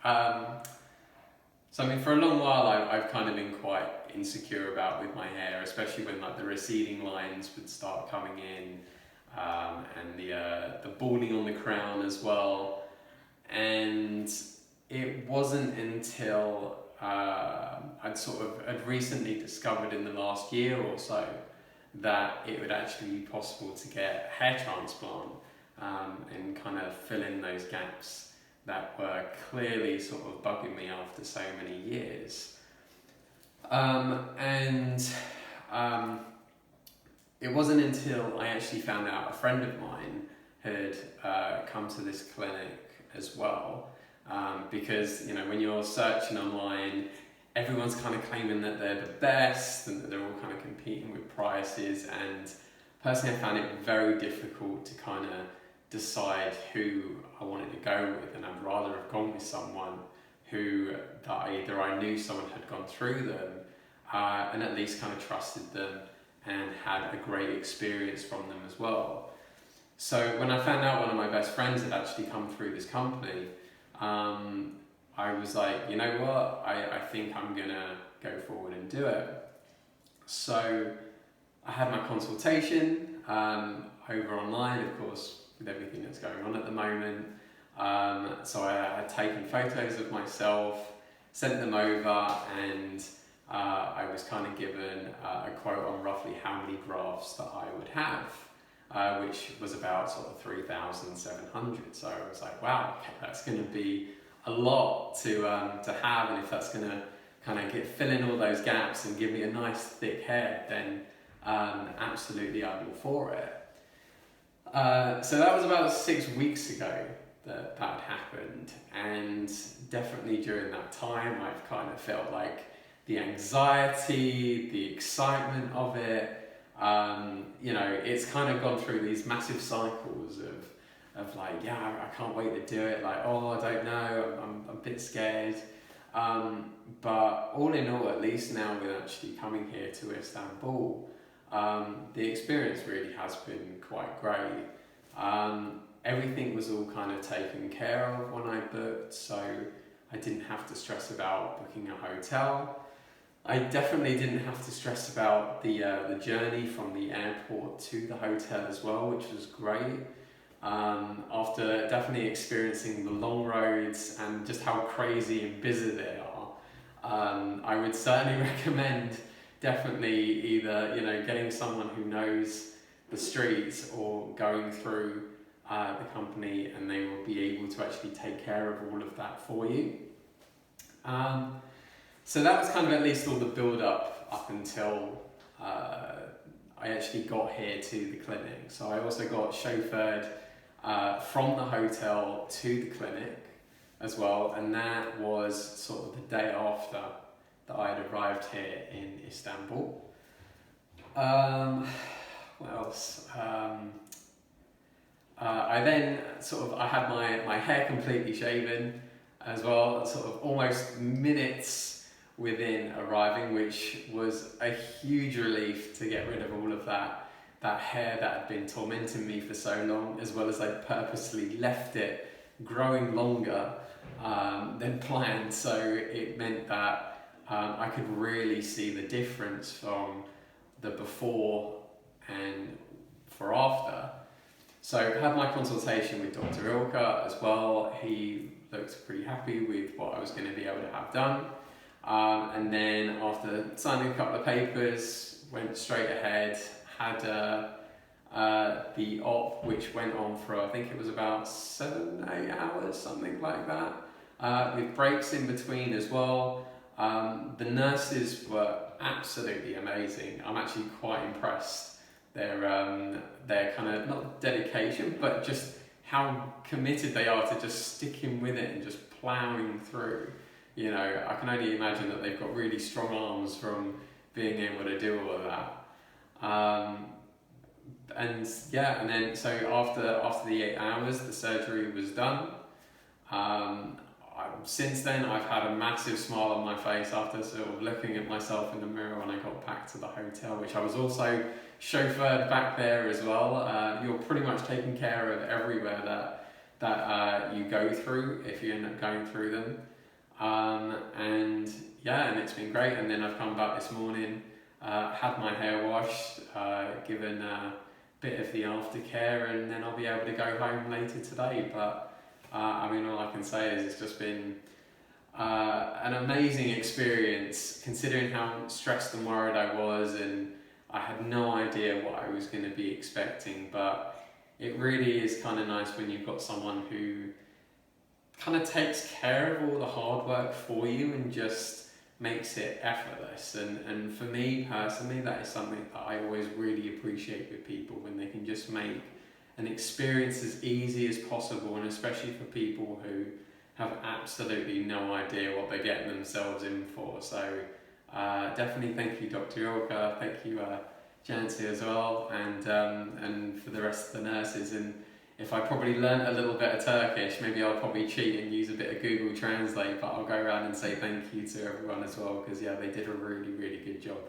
So I mean, for a long while, I've kind of been quite insecure about with my hair, especially when like the receding lines would start coming in, and the balding on the crown as well. And it wasn't until I'd recently discovered in the last year or so that it would actually be possible to get a hair transplant, and kind of fill in those gaps that were clearly sort of bugging me after so many years. And it wasn't until I actually found out a friend of mine had come to this clinic as well, because when you're searching online, everyone's kind of claiming that they're the best and that they're all kind of competing with prices, and personally I found it very difficult to kind of decide who I wanted to go with, and I'd rather have gone with someone who that either I knew someone had gone through them, and at least kind of trusted them and had a great experience from them as well. So when I found out one of my best friends had actually come through this company, I was like, you know what, I think I'm gonna go forward and do it. So I had my consultation over online, of course, with everything that's going on at the moment. So I had taken photos of myself, sent them over, and I was kind of given a quote on roughly how many grafts that I would have, which was about sort of 3,700. So I was like, wow, okay, that's going to be a lot to have, and if that's going to kind of fill in all those gaps and give me a nice thick hair, then absolutely I'm all for it. So that was about 6 weeks ago that happened, and definitely during that time I've kind of felt like the anxiety, the excitement of it, it's kind of gone through these massive cycles of like, yeah, I can't wait to do it, like, oh, I don't know, I'm a bit scared, but all in all, at least now with actually coming here to Istanbul, the experience really has been quite great. Everything was all kind of taken care of when I booked, so I didn't have to stress about booking a hotel. I definitely didn't have to stress about the journey from the airport to the hotel as well, which was great. After definitely experiencing the long roads and just how crazy and busy they are, I would certainly recommend definitely either getting someone who knows the streets or going through the company, and they will be able to actually take care of all of that for you. So that was kind of at least all the build up until I actually got here to the clinic. So I also got chauffeured from the hotel to the clinic as well, and that was sort of the day after that I had arrived here in Istanbul. What else? I then I had my hair completely shaven as well, sort of almost minutes within arriving, which was a huge relief to get rid of all of that hair that had been tormenting me for so long, as well as I purposely left it growing longer than planned, so it meant that I could really see the difference from the before and for after. So I had my consultation with Dr. Ilker as well. He looked pretty happy with what I was going to be able to have done. And then after signing a couple of papers, went straight ahead, had the op, which went on for, I think it was about 7-8 hours, something like that, with breaks in between as well. The nurses were absolutely amazing. I'm actually quite impressed. Their kind of, not dedication, but just how committed they are to just sticking with it and just ploughing through. I can only imagine that they've got really strong arms from being able to do all of that. And then so after the 8 hours, the surgery was done. Since then, I've had a massive smile on my face after sort of looking at myself in the mirror when I got back to the hotel, which I was also chauffeured back there as well. You're pretty much taken care of everywhere that you go through if you end up going through them. And yeah, and it's been great. And then I've come back this morning, had my hair washed, given a bit of the aftercare, and then I'll be able to go home later today. But I mean, all I can say is it's just been an amazing experience, considering how stressed and worried I was, and I had no idea what I was going to be expecting. But it really is kind of nice when you've got someone who kind of takes care of all the hard work for you and just makes it effortless. And for me personally, that is something that I always really appreciate with people, when they can just make an experience as easy as possible, and especially for people who have absolutely no idea what they're getting themselves in for. So definitely thank you, Dr. Ilker, thank you Jancy as well, and for the rest of the nurses. And if I probably learnt a little bit of Turkish, maybe I'll probably cheat and use a bit of Google Translate, but I'll go around and say thank you to everyone as well, because yeah, they did a really, really good job.